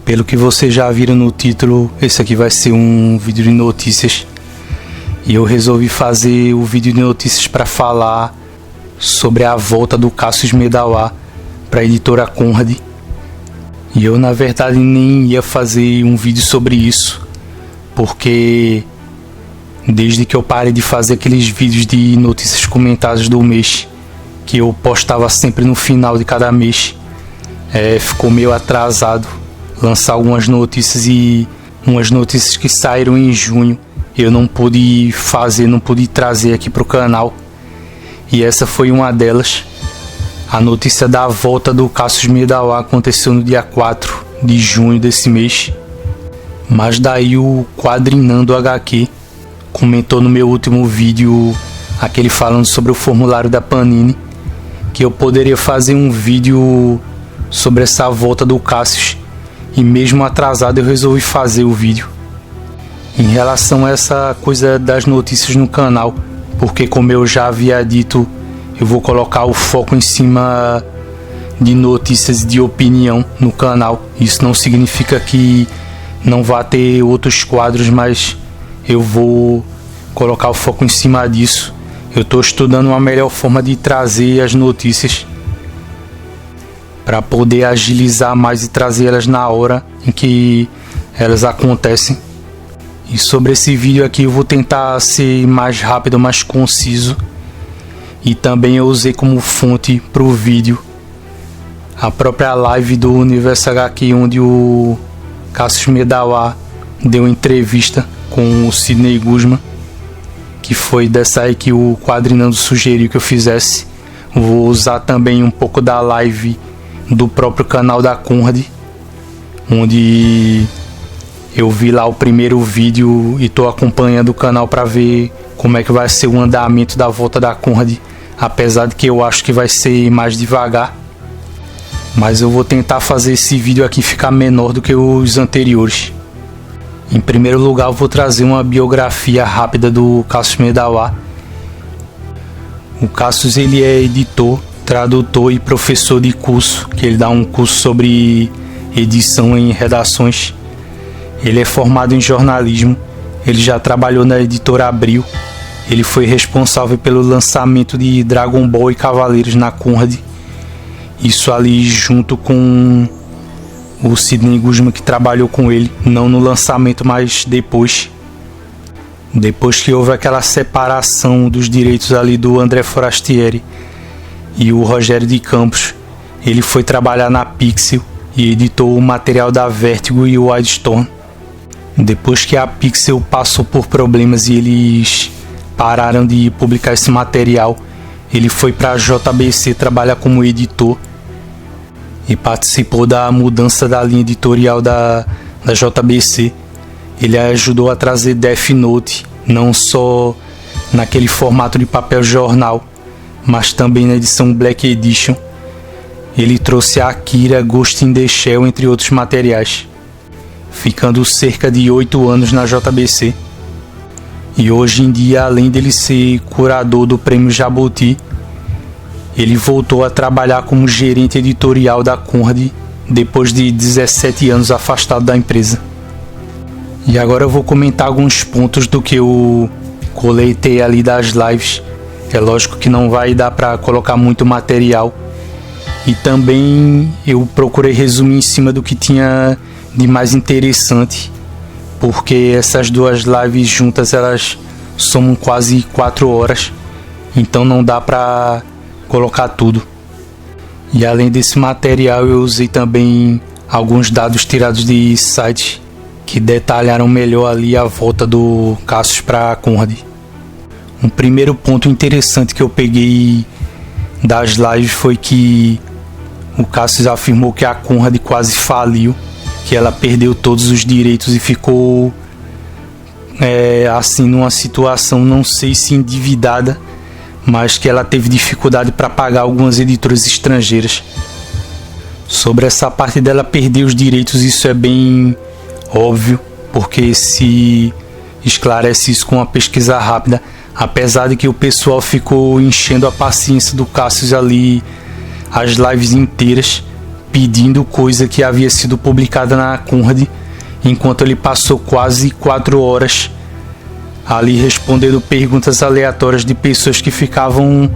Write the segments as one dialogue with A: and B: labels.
A: Pelo que vocês já viram no título, esse aqui vai ser um vídeo de notícias. E eu resolvi fazer o vídeo de notícias para falar sobre a volta do Cassius Medawar para a editora Conrad. E eu na verdade nem ia fazer um vídeo sobre isso, porque desde que eu parei de fazer aqueles vídeos de notícias comentadas do mês, que eu postava sempre no final de cada mês, ficou meio atrasado lançar algumas notícias, e umas notícias que saíram em junho eu não pude fazer, não pude trazer aqui pro canal, e essa foi uma delas. A notícia da volta do Cassius Medawar aconteceu no dia 4 de junho desse mês, mas daí o Quadrinando HQ comentou no meu último vídeo, aquele falando sobre o formulário da Panini, que eu poderia fazer um vídeo sobre essa volta do Cassius, e mesmo atrasado eu resolvi fazer o vídeo. Em relação a essa coisa das notícias no canal, porque como eu já havia dito, eu vou colocar o foco em cima de notícias de opinião no canal. Isso não significa que não vá ter outros quadros, mas eu vou colocar o foco em cima disso. Eu estou estudando uma melhor forma de trazer as notícias para poder agilizar mais e trazer elas na hora em que elas acontecem. E sobre esse vídeo aqui eu vou tentar ser mais rápido, mais conciso, e também eu usei como fonte para o vídeo a própria live do Universo HQ, onde o Cassius Medawar deu entrevista com o Sidney Guzman, que foi dessa aí que o Quadrinando sugeriu que eu fizesse. Vou usar também um pouco da live do próprio canal da Conrad, onde eu vi lá o primeiro vídeo e estou acompanhando o canal para ver como é que vai ser o andamento da volta da Conrad, apesar de que eu acho que vai ser mais devagar, mas eu vou tentar fazer esse vídeo aqui ficar menor do que os anteriores. Em primeiro lugar, eu vou trazer uma biografia rápida do Cassius Medawar. O Cassius, ele é editor, tradutor e professor de curso, que ele dá um curso sobre edição em redações. Ele é formado em jornalismo, ele já trabalhou na editora Abril, ele foi responsável pelo lançamento de Dragon Ball e Cavaleiros na Conrad, isso ali junto com o Sidney Guzman, que trabalhou com ele, não no lançamento, mas depois que houve aquela separação dos direitos ali do André Forastieri e o Rogério de Campos, ele foi trabalhar na Pixel e editou o material da Vertigo e o Wildstorm. Depois que a Pixel passou por problemas e eles pararam de publicar esse material, ele foi para a JBC trabalhar como editor e participou da mudança da linha editorial da JBC. Ele ajudou a trazer Death Note, não só naquele formato de papel jornal, mas também na edição Black Edition. Ele trouxe a Akira, Ghost in the Shell, entre outros materiais, ficando cerca de 8 anos na JBC. E hoje em dia, além dele ser curador do Prêmio Jabuti, ele voltou a trabalhar como gerente editorial da Conrad depois de 17 anos afastado da empresa. E agora eu vou comentar alguns pontos do que eu coletei ali das lives. É lógico que não vai dar para colocar muito material, e também eu procurei resumir em cima do que tinha de mais interessante, porque essas duas lives juntas elas somam quase 4 horas, então não dá para colocar tudo. E além desse material eu usei também alguns dados tirados de sites que detalharam melhor ali a volta do Cassius para a Conrad. Um primeiro ponto interessante que eu peguei das lives foi que o Cassius afirmou que a Conrad quase faliu, que ela perdeu todos os direitos e ficou assim numa situação, não sei se endividada, mas que ela teve dificuldade para pagar algumas editoras estrangeiras. Sobre essa parte dela perder os direitos, isso é bem óbvio, porque se esclarece isso com uma pesquisa rápida, apesar de que o pessoal ficou enchendo a paciência do Cassius ali as lives inteiras, pedindo coisa que havia sido publicada na Conrad, enquanto ele passou quase 4 horas ali respondendo perguntas aleatórias de pessoas que ficavam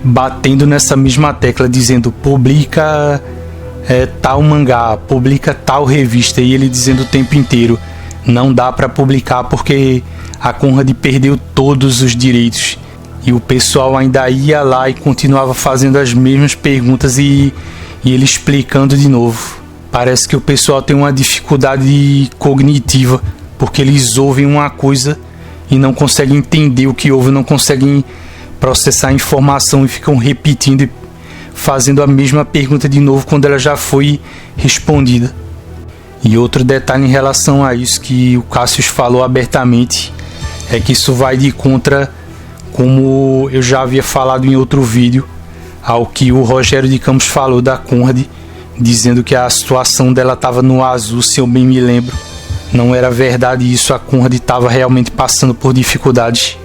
A: batendo nessa mesma tecla, dizendo publica tal mangá, publica tal revista, e ele dizendo o tempo inteiro não dá para publicar porque a Conrad perdeu todos os direitos. E o pessoal ainda ia lá e continuava fazendo as mesmas perguntas e ele explicando de novo. Parece que o pessoal tem uma dificuldade cognitiva, porque eles ouvem uma coisa e não conseguem entender o que ouvem, não conseguem processar a informação e ficam repetindo e fazendo a mesma pergunta de novo quando ela já foi respondida. E outro detalhe em relação a isso que o Cassius falou abertamente é que isso vai de contra, como eu já havia falado em outro vídeo, ao que o Rogério de Campos falou da Conrad, dizendo que a situação dela estava no azul, se eu bem me lembro. Não era verdade isso, a Conrad estava realmente passando por dificuldades.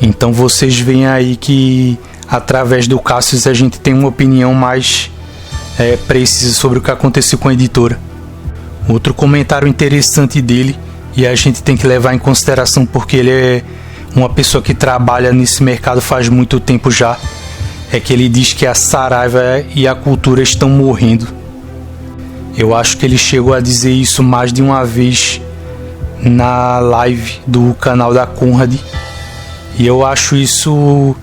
A: Então vocês veem aí que através do Cassius a gente tem uma opinião mais precisa sobre o que aconteceu com a editora. Outro comentário interessante dele, e a gente tem que levar em consideração porque ele é uma pessoa que trabalha nesse mercado faz muito tempo já, é que ele diz que a Saraiva e a Cultura estão morrendo. Eu acho que ele chegou a dizer isso mais de uma vez na live do canal da Conrad, e eu acho isso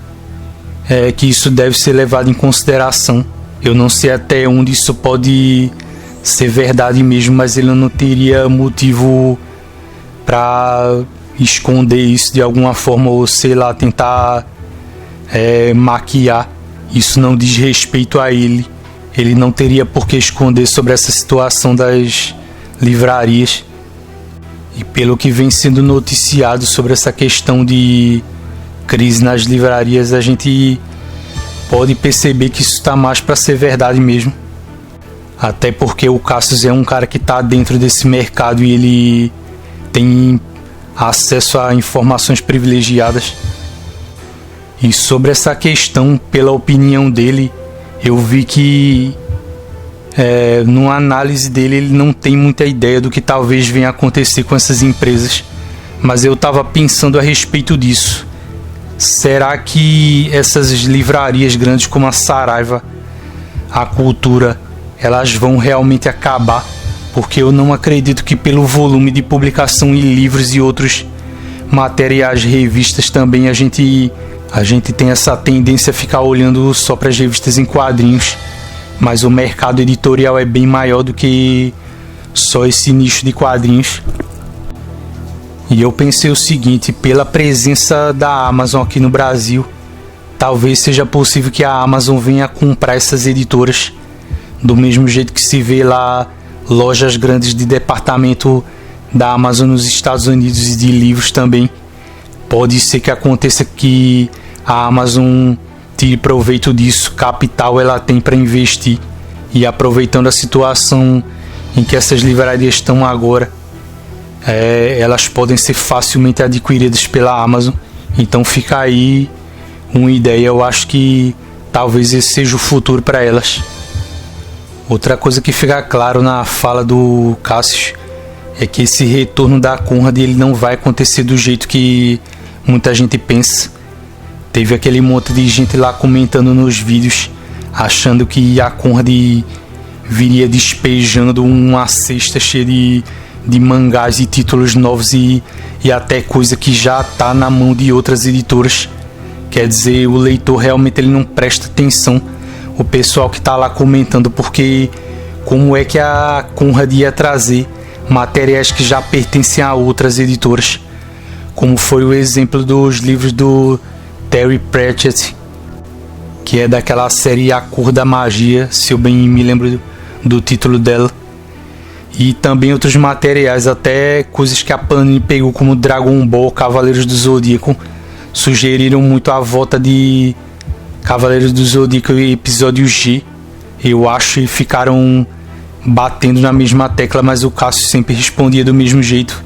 A: que isso deve ser levado em consideração. Eu não sei até onde isso pode ser verdade mesmo, mas ele não teria motivo para esconder isso de alguma forma, ou sei lá, tentar maquiar. Isso não diz respeito a ele. Ele não teria por que esconder sobre essa situação das livrarias. E pelo que vem sendo noticiado sobre essa questão de crise nas livrarias, a gente pode perceber que isso está mais para ser verdade mesmo. Até porque o Cassius é um cara que está dentro desse mercado e ele tem acesso a informações privilegiadas. E sobre essa questão, pela opinião dele, eu vi que numa análise dele ele não tem muita ideia do que talvez venha a acontecer com essas empresas. Mas eu estava pensando a respeito disso. Será que essas livrarias grandes como a Saraiva, a Cultura, elas vão realmente acabar? Porque eu não acredito que pelo volume de publicação em livros e outros materiais, revistas também, a gente tem essa tendência a ficar olhando só para as revistas em quadrinhos. Mas o mercado editorial é bem maior do que só esse nicho de quadrinhos. E eu pensei o seguinte, pela presença da Amazon aqui no Brasil, talvez seja possível que a Amazon venha comprar essas editoras, do mesmo jeito que se vê lá lojas grandes de departamento da Amazon nos Estados Unidos e de livros também. Pode ser que aconteça que a Amazon tire proveito disso, capital ela tem para investir, e aproveitando a situação em que essas livrarias estão agora, elas podem ser facilmente adquiridas pela Amazon. Então fica aí uma ideia, eu acho que talvez esse seja o futuro para elas. Outra coisa que fica claro na fala do Cassius é que esse retorno da Conrad ele não vai acontecer do jeito que muita gente pensa. Teve aquele monte de gente lá comentando nos vídeos, achando que a Conrad viria despejando uma cesta cheia de mangás e títulos novos e até coisa que já está na mão de outras editoras. Quer dizer, o leitor realmente ele não presta atenção, o pessoal que está lá comentando, porque como é que a Conrad ia trazer materiais que já pertencem a outras editoras, como foi o exemplo dos livros do Terry Pratchett, que é daquela série A Cor da Magia, se eu bem me lembro do título dela, e também outros materiais, até coisas que a Panini pegou como Dragon Ball, Cavaleiros do Zodíaco, sugeriram muito a volta de Cavaleiros do Zodíaco episódio G, eu acho, e ficaram batendo na mesma tecla, mas o Cassius sempre respondia do mesmo jeito,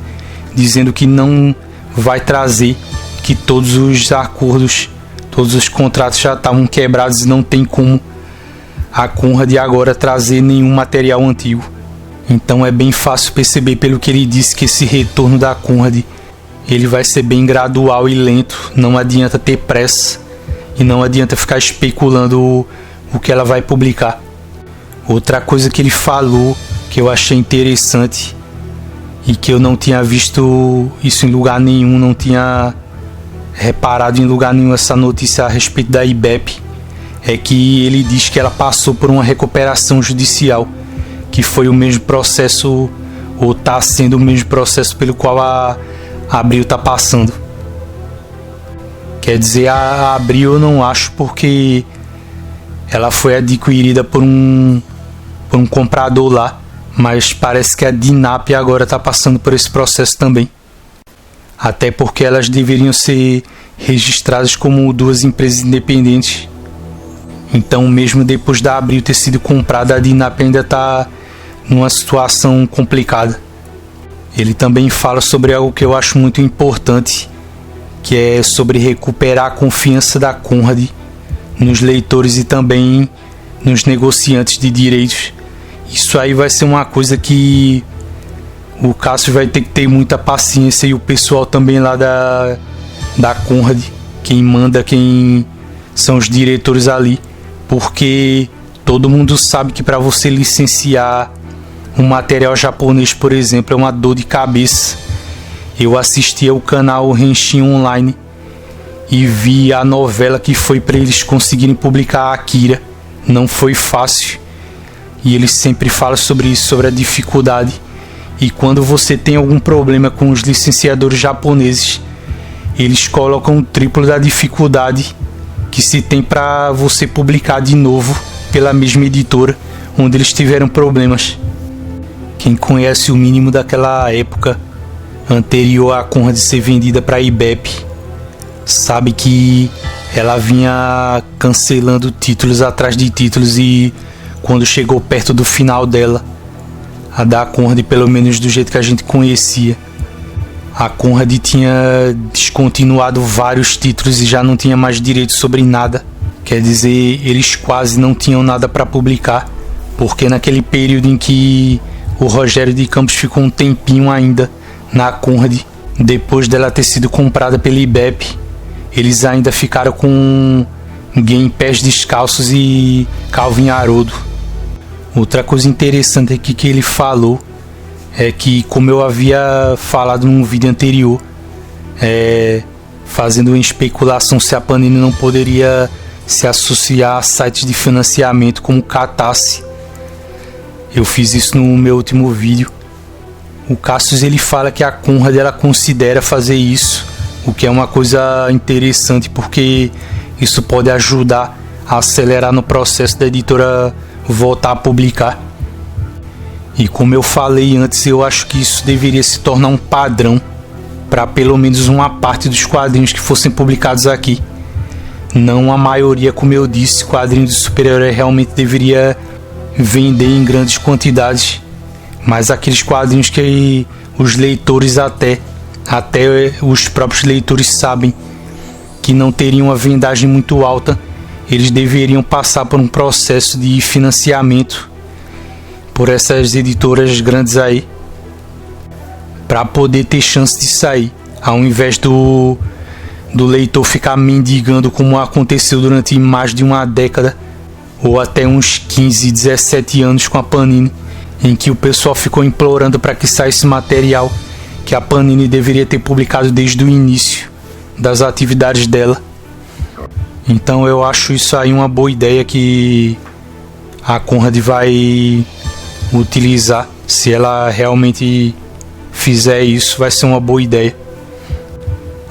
A: dizendo que não vai trazer, que todos os acordos, todos os contratos já estavam quebrados e não tem como a Conrad agora trazer nenhum material antigo. Então é bem fácil perceber pelo que ele disse que esse retorno da Conrad ele vai ser bem gradual e lento. Não adianta ter pressa e não adianta ficar especulando o que ela vai publicar. Outra coisa que ele falou que eu achei interessante e que eu não tinha visto isso em lugar nenhum, não tinha reparado em lugar nenhum essa notícia a respeito da IBEP, é que ele diz que ela passou por uma recuperação judicial, que foi o mesmo processo, ou está sendo o mesmo processo pelo qual a Abril está passando. Quer dizer, a Abril eu não acho, porque ela foi adquirida por um comprador lá, mas parece que a Dinap agora está passando por esse processo também. Até porque elas deveriam ser registradas como duas empresas independentes. Então, mesmo depois da Abril ter sido comprada, a Dinap ainda está numa situação complicada. Ele também fala sobre algo que eu acho muito importante, que é sobre recuperar a confiança da Conrad nos leitores e também nos negociantes de direitos. Isso aí vai ser uma coisa que o Cássio vai ter que ter muita paciência, e o pessoal também lá da Conrad, quem manda, quem são os diretores ali, porque todo mundo sabe que para você licenciar um material japonês, por exemplo, é uma dor de cabeça. Eu assisti ao canal Henshin Online e vi a novela que foi para eles conseguirem publicar a Akira. Não foi fácil, e eles sempre falam sobre isso, sobre a dificuldade. E quando você tem algum problema com os licenciadores japoneses, eles colocam o triplo da dificuldade que se tem para você publicar de novo pela mesma editora onde eles tiveram problemas. Quem conhece o mínimo daquela época anterior à Conrad ser vendida para a IBEP sabe que ela vinha cancelando títulos atrás de títulos, e quando chegou perto do final dela, a da Conrad, pelo menos do jeito que a gente conhecia, a Conrad tinha descontinuado vários títulos e já não tinha mais direito sobre nada. Quer dizer, eles quase não tinham nada para publicar, porque naquele período em que o Rogério de Campos ficou um tempinho ainda na Conrad, depois dela ter sido comprada pela IBEP, eles ainda ficaram com Game Pés Descalços e Calvin Haroldo. Outra coisa interessante aqui que ele falou é que, como eu havia falado num vídeo anterior, fazendo uma especulação se a Panini não poderia se associar a sites de financiamento como o Catarse. Eu fiz isso no meu último vídeo. O Cassius ele fala que a Conrad ela considera fazer isso, o que é uma coisa interessante, porque isso pode ajudar a acelerar no processo da editora voltar a publicar. E como eu falei antes, eu acho que isso deveria se tornar um padrão para pelo menos uma parte dos quadrinhos que fossem publicados aqui. Não a maioria, como eu disse, quadrinhos de super-herói realmente deveria vender em grandes quantidades, mas aqueles quadrinhos que os leitores até os próprios leitores sabem que não teriam uma vendagem muito alta, eles deveriam passar por um processo de financiamento por essas editoras grandes aí, para poder ter chance de sair, ao invés do leitor ficar mendigando como aconteceu durante mais de uma década, ou até uns 15, 17 anos com a Panini, em que o pessoal ficou implorando para que saísse material que a Panini deveria ter publicado desde o início das atividades dela. Então eu acho isso aí uma boa ideia que a Conrad vai utilizar. Se ela realmente fizer isso, vai ser uma boa ideia.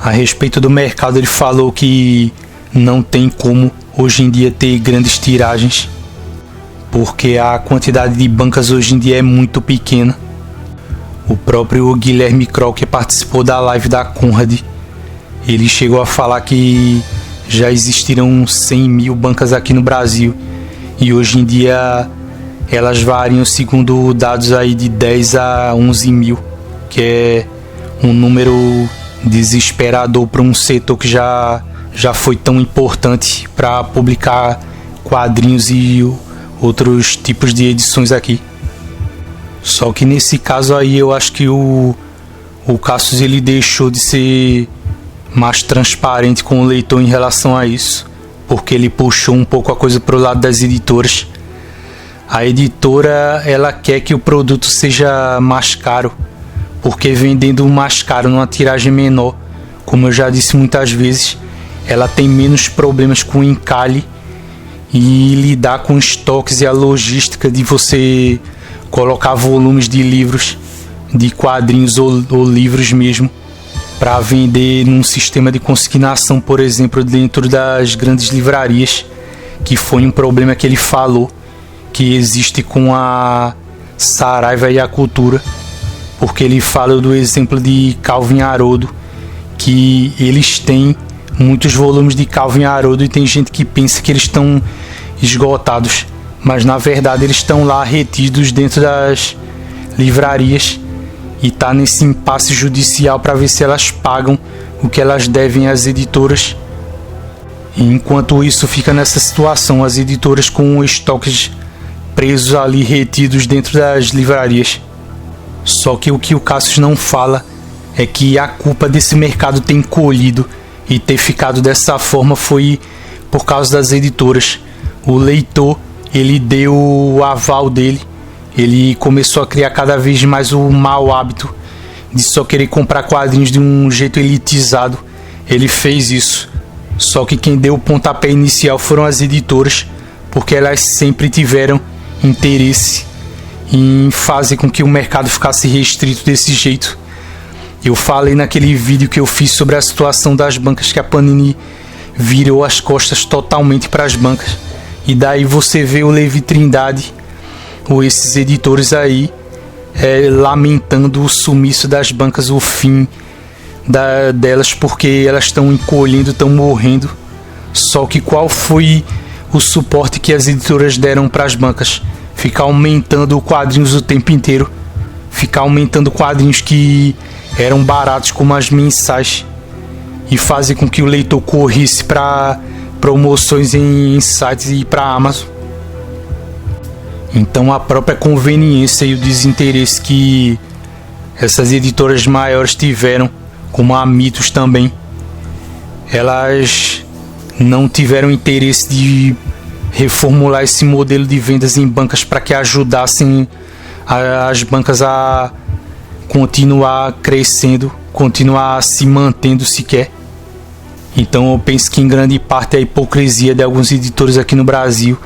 A: A respeito do mercado, ele falou que não tem como hoje em dia ter grandes tiragens, porque a quantidade de bancas hoje em dia é muito pequena. O próprio Guilherme Kroll, que participou da live da Conrad, ele chegou a falar que já existiram 100 mil bancas aqui no Brasil, e hoje em dia elas variam segundo dados aí de 10 a 11 mil, que é um número desesperador para um setor que já foi tão importante para publicar quadrinhos, e outros tipos de edições aqui. Só que nesse caso aí eu acho que o Cassius ele deixou de ser mais transparente com o leitor em relação a isso, porque ele puxou um pouco a coisa pro lado das editoras. A editora ela quer que o produto seja mais caro, porque vendendo mais caro numa tiragem menor, como eu já disse muitas vezes, ela tem menos problemas com o encalhe e lidar com estoques e a logística de você colocar volumes de livros, de quadrinhos ou livros mesmo, para vender num sistema de consignação, por exemplo, dentro das grandes livrarias, que foi um problema que ele falou que existe com a Saraiva e a Cultura, porque ele fala do exemplo de Calvin Haroldo, que eles têm muitos volumes de Calvin Haroldo e tem gente que pensa que eles estão esgotados, mas na verdade eles estão lá retidos dentro das livrarias e tá nesse impasse judicial para ver se elas pagam o que elas devem às editoras. E enquanto isso fica nessa situação, as editoras com estoques presos ali, retidos dentro das livrarias. Só que o que o Cassius não fala é que a culpa desse mercado ter encolhido e ter ficado dessa forma foi por causa das editoras. O leitor, ele deu o aval dele, ele começou a criar cada vez mais o mau hábito de só querer comprar quadrinhos de um jeito elitizado. Ele fez isso, só que quem deu o pontapé inicial foram as editoras, porque elas sempre tiveram interesse em fazer com que o mercado ficasse restrito desse jeito. Eu falei naquele vídeo que eu fiz sobre a situação das bancas que a Panini virou as costas totalmente para as bancas. E daí você vê o Levi Trindade, ou esses editores aí, lamentando o sumiço das bancas, o fim delas, porque elas estão encolhendo, estão morrendo. Só que qual foi o suporte que as editoras deram para as bancas? Ficar aumentando quadrinhos o tempo inteiro, ficar aumentando quadrinhos que eram baratos como as mensais e fazer com que o leitor corresse para promoções em sites e para a Amazon. Então a própria conveniência e o desinteresse que essas editoras maiores tiveram, como a Mitos também, elas não tiveram interesse de reformular esse modelo de vendas em bancas para que ajudassem as bancas a continuar crescendo, continuar se mantendo sequer. Então eu penso que em grande parte a hipocrisia de alguns editores aqui no Brasil,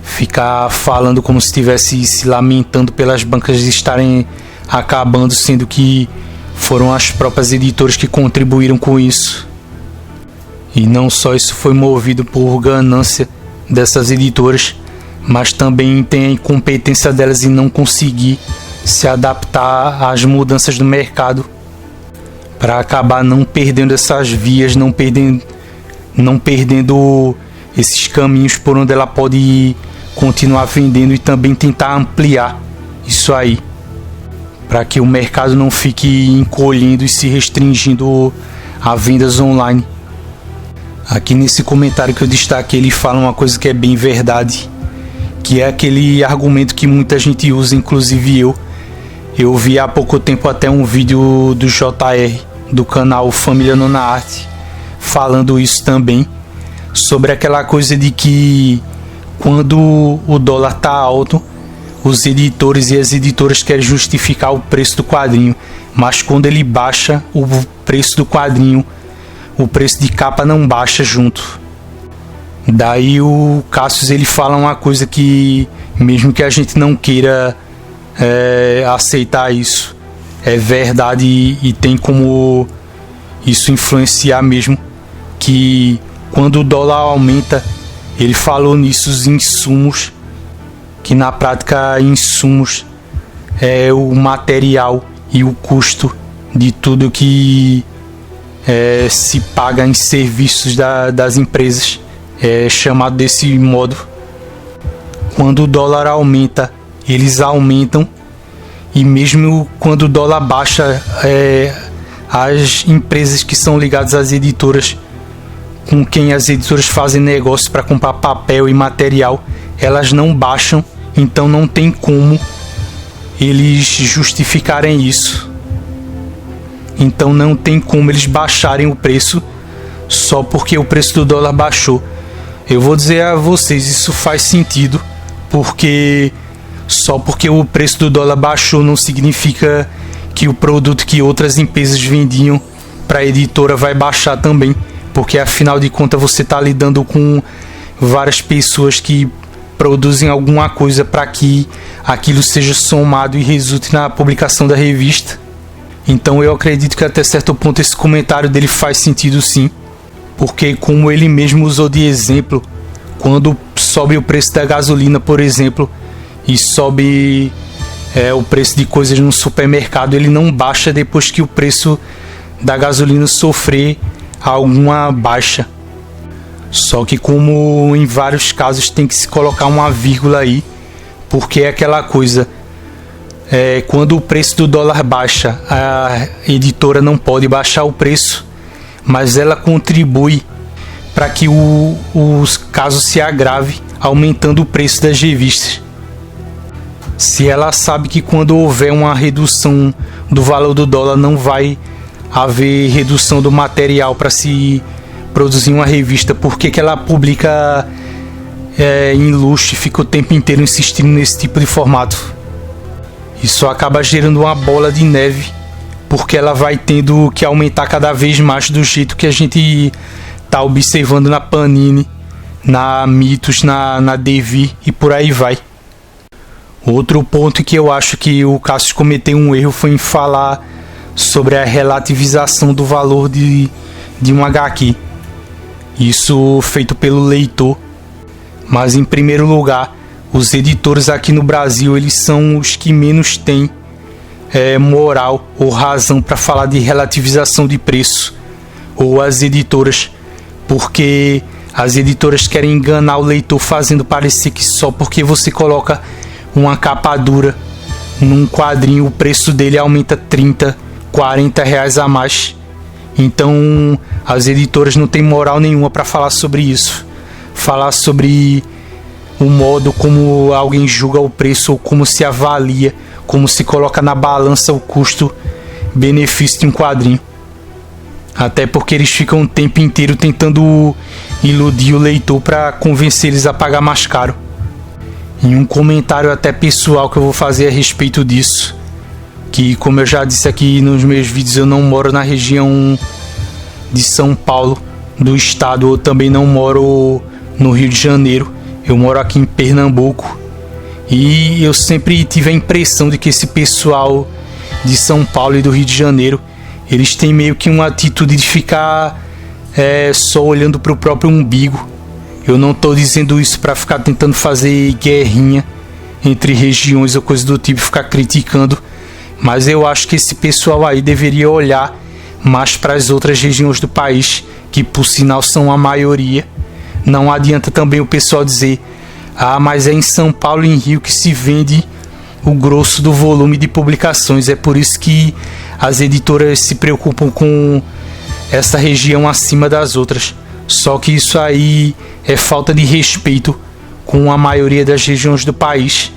A: ficar falando como se estivesse se lamentando pelas bancas estarem acabando, sendo que foram as próprias editoras que contribuíram com isso. E não só isso foi movido por ganância dessas editoras, mas também tem a incompetência delas em não conseguir se adaptar às mudanças do mercado, para acabar não perdendo essas vias, não perdendo esses caminhos por onde ela pode continuar vendendo, e também tentar ampliar isso aí, para que o mercado não fique encolhendo e se restringindo a vendas online. Aqui nesse comentário que eu destaquei, ele fala uma coisa que é bem verdade, que é aquele argumento que muita gente usa, inclusive eu vi há pouco tempo até um vídeo do JR, do canal Família Nona Arte, falando isso também, sobre aquela coisa de que quando o dólar tá alto, os editores e as editoras querem justificar o preço do quadrinho, mas quando ele baixa o preço do quadrinho, o preço de capa não baixa junto. Daí o Cassius ele fala uma coisa que, mesmo que a gente não queira aceitar isso, é verdade e tem como isso influenciar mesmo, que quando o dólar aumenta, ele falou nisso, os insumos, que na prática insumos é o material e o custo de tudo que se paga em serviços das empresas, é chamado desse modo. Quando o dólar aumenta, eles aumentam, e mesmo quando o dólar baixa, as empresas que são ligadas às editoras, com quem as editoras fazem negócio para comprar papel e material, elas não baixam, então não tem como eles justificarem isso. Então não tem como eles baixarem o preço só porque o preço do dólar baixou. Eu vou dizer a vocês, isso faz sentido, porque só porque o preço do dólar baixou não significa que o produto que outras empresas vendiam para a editora vai baixar também, porque afinal de contas você está lidando com várias pessoas que produzem alguma coisa para que aquilo seja somado e resulte na publicação da revista. Então eu acredito que até certo ponto esse comentário dele faz sentido sim, porque como ele mesmo usou de exemplo, quando sobe o preço da gasolina, por exemplo, e sobe o preço de coisas no supermercado, ele não baixa depois que o preço da gasolina sofrer alguma baixa. Só que como em vários casos tem que se colocar uma vírgula aí, porque é aquela coisa, quando o preço do dólar baixa, a editora não pode baixar o preço, mas ela contribui para que o caso se agrave, aumentando o preço das revistas. Se ela sabe que quando houver uma redução do valor do dólar não vai haver redução do material para se produzir uma revista, por que ela publica em luxo e fica o tempo inteiro insistindo nesse tipo de formato? Isso acaba gerando uma bola de neve, porque ela vai tendo que aumentar cada vez mais do jeito que a gente está observando na Panini, na Mitos, na Devir e por aí vai. Outro ponto que eu acho que o Cassius cometeu um erro foi em falar sobre a relativização do valor de um HQ. Isso feito pelo leitor. Mas em primeiro lugar, os editores aqui no Brasil, eles são os que menos têm moral ou razão para falar de relativização de preço, ou as editoras, porque as editoras querem enganar o leitor fazendo parecer que só porque você coloca uma capa dura num quadrinho o preço dele aumenta 30, 40 reais a mais. Então as editoras não têm moral nenhuma para falar sobre isso, falar sobre o modo como alguém julga o preço ou como se avalia, como se coloca na balança o custo-benefício de um quadrinho. Até porque eles ficam o tempo inteiro tentando iludir o leitor para convencer eles a pagar mais caro. Em um comentário até pessoal que eu vou fazer a respeito disso, que como eu já disse aqui nos meus vídeos, eu não moro na região de São Paulo, do estado, eu também não moro no Rio de Janeiro, eu moro aqui em Pernambuco. E eu sempre tive a impressão de que esse pessoal de São Paulo e do Rio de Janeiro, eles têm meio que uma atitude de ficar só olhando para o próprio umbigo. Eu não estou dizendo isso para ficar tentando fazer guerrinha entre regiões ou coisa do tipo, ficar criticando, mas eu acho que esse pessoal aí deveria olhar mais para as outras regiões do país, que por sinal são a maioria. Não adianta também o pessoal dizer: ah, mas é em São Paulo e em Rio que se vende o grosso do volume de publicações, é por isso que as editoras se preocupam com essa região acima das outras. Só que isso aí é falta de respeito com a maioria das regiões do país.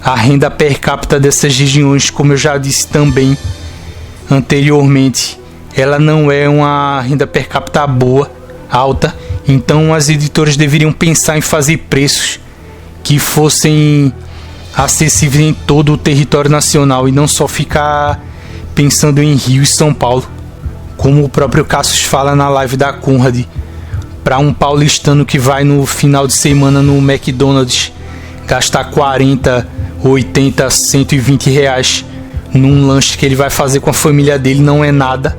A: A renda per capita dessas regiões, como eu já disse também anteriormente, ela não é uma renda per capita boa, alta. Então as editoras deveriam pensar em fazer preços que fossem acessíveis em todo o território nacional e não só ficar pensando em Rio e São Paulo. Como o próprio Cassius fala na live da Conrad, para um paulistano que vai no final de semana no McDonald's gastar 40, 80, 120 reais num lanche que ele vai fazer com a família dele não é nada.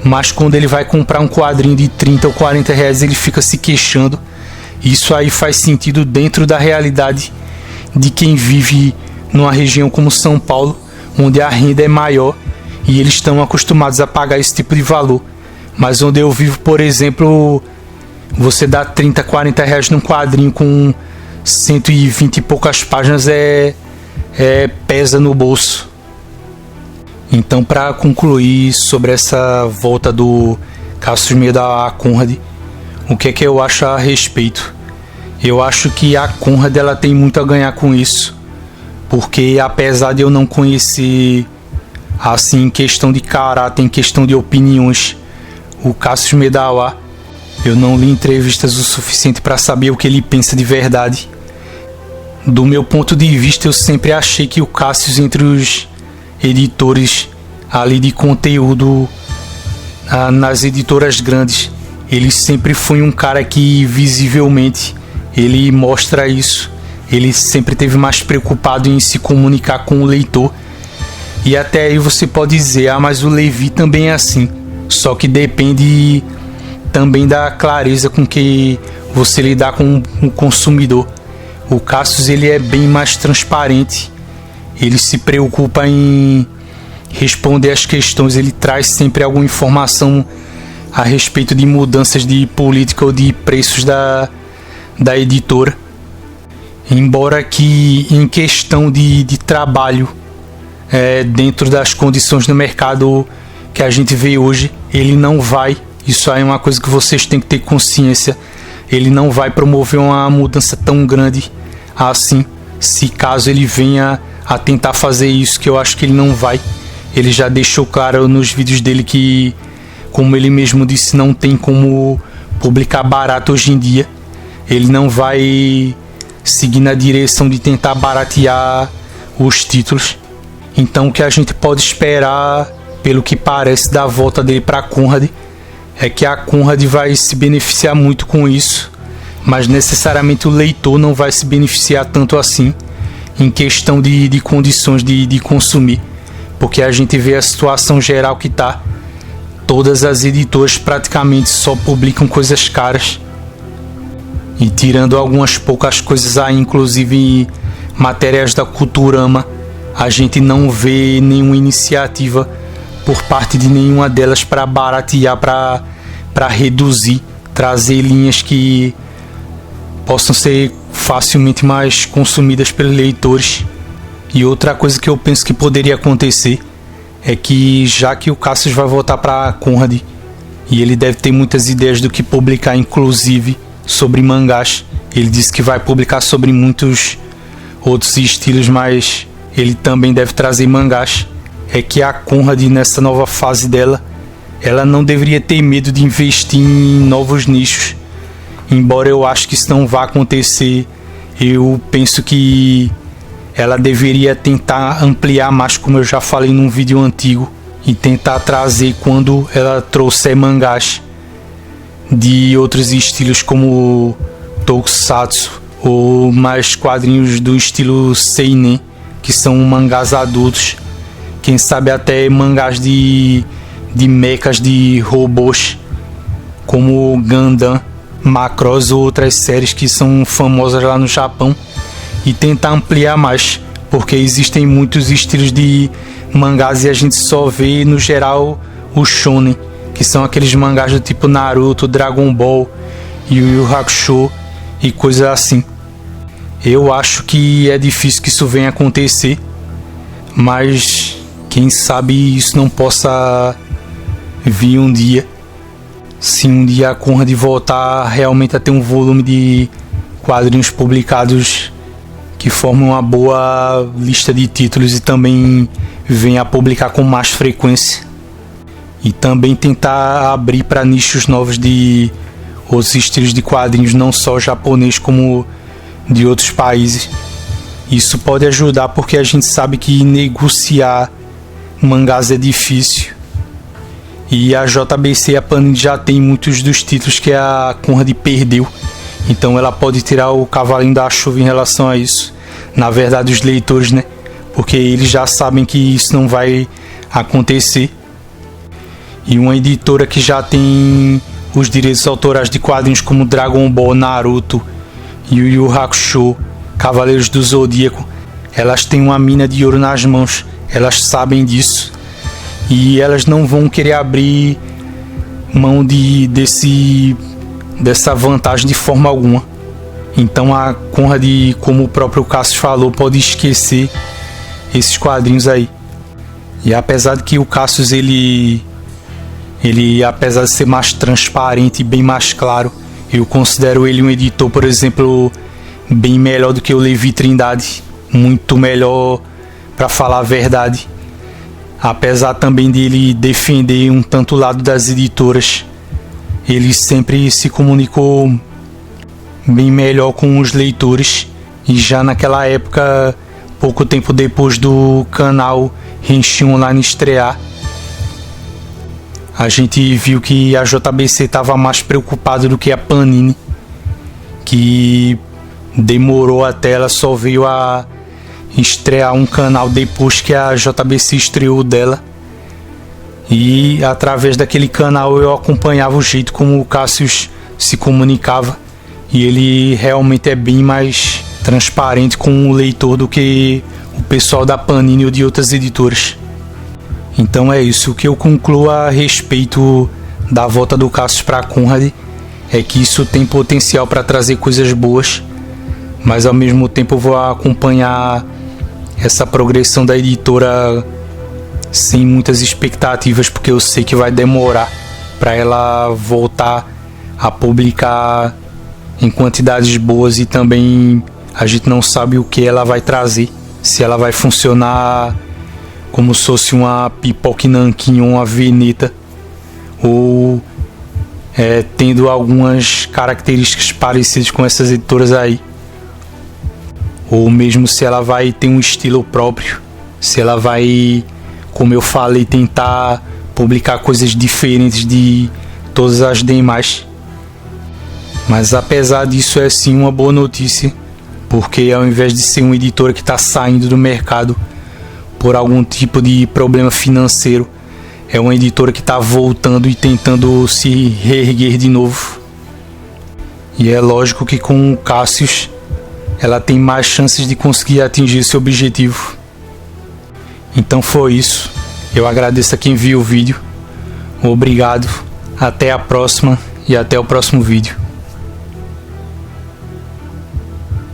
A: Mas quando ele vai comprar um quadrinho de 30 ou 40 reais, ele fica se queixando. Isso aí faz sentido dentro da realidade de quem vive numa região como São Paulo, onde a renda é maior e eles estão acostumados a pagar esse tipo de valor. Mas onde eu vivo, por exemplo, você dá 30, 40 reais num quadrinho com 120 e poucas páginas pesa no bolso. Então, para concluir sobre essa volta do Cassius Meia da Conrad, o que é que eu acho a respeito? Eu acho que a Conrad ela tem muito a ganhar com isso, porque apesar de eu não conhecer assim em questão de caráter, em questão de opiniões, o Cassius Medawa, eu não li entrevistas o suficiente para saber o que ele pensa de verdade. Do meu ponto de vista, eu sempre achei que o Cassius, entre os editores ali de conteúdo nas editoras grandes, ele sempre foi um cara que visivelmente ele mostra isso. Ele sempre esteve mais preocupado em se comunicar com o leitor. E até aí você pode dizer, mas o Levi também é assim. Só que depende também da clareza com que você lidar com o consumidor. O Cassius ele é bem mais transparente. Ele se preocupa em responder as questões. Ele traz sempre alguma informação a respeito de mudanças de política ou de preços da editora. Embora que em questão de trabalho, dentro das condições do mercado que a gente vê hoje, ele não vai, isso aí é uma coisa que vocês têm que ter consciência, ele não vai promover uma mudança tão grande assim, se caso ele venha a tentar fazer isso, que eu acho que ele não vai. Ele já deixou claro nos vídeos dele que, como ele mesmo disse, não tem como publicar barato hoje em dia. Ele não vai seguir na direção de tentar baratear os títulos. Então o que a gente pode esperar, pelo que parece, da volta dele para a Conrad, é que a Conrad vai se beneficiar muito com isso, mas necessariamente o leitor não vai se beneficiar tanto assim em questão de condições de consumir, porque a gente vê a situação geral que tá. Todas as editoras praticamente só publicam coisas caras, e tirando algumas poucas coisas aí, inclusive matérias da Culturama, a gente não vê nenhuma iniciativa por parte de nenhuma delas para baratear, para reduzir, trazer linhas que possam ser facilmente mais consumidas pelos leitores. E outra coisa que eu penso que poderia acontecer é que, já que o Cassius vai voltar para a Conrad e ele deve ter muitas ideias do que publicar, inclusive sobre mangás, ele disse que vai publicar sobre muitos outros estilos, mas ele também deve trazer mangás. É que a Conrad, nessa nova fase dela, ela não deveria ter medo de investir em novos nichos. Embora eu acho que isso não vá acontecer, eu penso que ela deveria tentar ampliar mais, como eu já falei num vídeo antigo, e tentar trazer, quando ela trouxer mangás de outros estilos como Tokusatsu ou mais quadrinhos do estilo seinen, que são mangás adultos, quem sabe até mangás de mechas, de robôs como Gundam, Macross ou outras séries que são famosas lá no Japão, e tentar ampliar mais, porque existem muitos estilos de mangás e a gente só vê no geral o shonen, que são aqueles mangás do tipo Naruto, Dragon Ball, Yu Yu Hakusho e coisas assim. Eu acho que é difícil que isso venha acontecer, mas quem sabe isso não possa vir um dia. Se um dia a Conrad voltar realmente a ter um volume de quadrinhos publicados que formam uma boa lista de títulos e também venha a publicar com mais frequência, e também tentar abrir para nichos novos de outros estilos de quadrinhos, não só japonês como de outros países. Isso pode ajudar, porque a gente sabe que negociar mangás é difícil, e a JBC e a Panini já tem muitos dos títulos que a Conrad perdeu, então ela pode tirar o cavalinho da chuva em relação a isso. Na verdade, os leitores, né? Porque eles já sabem que isso não vai acontecer. E uma editora que já tem os direitos autorais de quadrinhos como Dragon Ball, Naruto, Yu Yu Hakusho, Cavaleiros do Zodíaco, elas têm uma mina de ouro nas mãos, elas sabem disso, e elas não vão querer abrir mão dessa vantagem de forma alguma. Então a Conrad, como o próprio Cassius falou, pode esquecer esses quadrinhos aí. E apesar de que o Cassius ele apesar de ser mais transparente e bem mais claro Eu considero ele um editor, por exemplo, bem melhor do que o Levi Trindade, muito melhor, para falar a verdade. Apesar também de ele defender um tanto o lado das editoras, ele sempre se comunicou bem melhor com os leitores. E já naquela época, pouco tempo depois do canal Henshin Online estrear, a gente viu que a JBC estava mais preocupada do que a Panini, que demorou até, ela só veio a estrear um canal depois que a JBC estreou dela. E através daquele canal eu acompanhava o jeito como o Cassius se comunicava, e ele realmente é bem mais transparente com o leitor do que o pessoal da Panini ou de outras editoras. Então é isso. O que eu concluo a respeito da volta do Cassius para a Conrad é que isso tem potencial para trazer coisas boas, mas ao mesmo tempo eu vou acompanhar essa progressão da editora sem muitas expectativas, porque eu sei que vai demorar para ela voltar a publicar em quantidades boas, e também a gente não sabe o que ela vai trazer, se ela vai funcionar como se fosse uma Pipoca Nanquim ou uma Veneta, ou tendo algumas características parecidas com essas editoras aí, ou mesmo se ela vai ter um estilo próprio, se ela vai, como eu falei, tentar publicar coisas diferentes de todas as demais. Mas apesar disso, é sim uma boa notícia, porque ao invés de ser uma editora que está saindo do mercado por algum tipo de problema financeiro, é uma editora que está voltando e tentando se reerguer de novo. E é lógico que com o Cassius ela tem mais chances de conseguir atingir esse objetivo. Então foi isso. Eu agradeço a quem viu o vídeo. Obrigado. Até a próxima e até o próximo vídeo.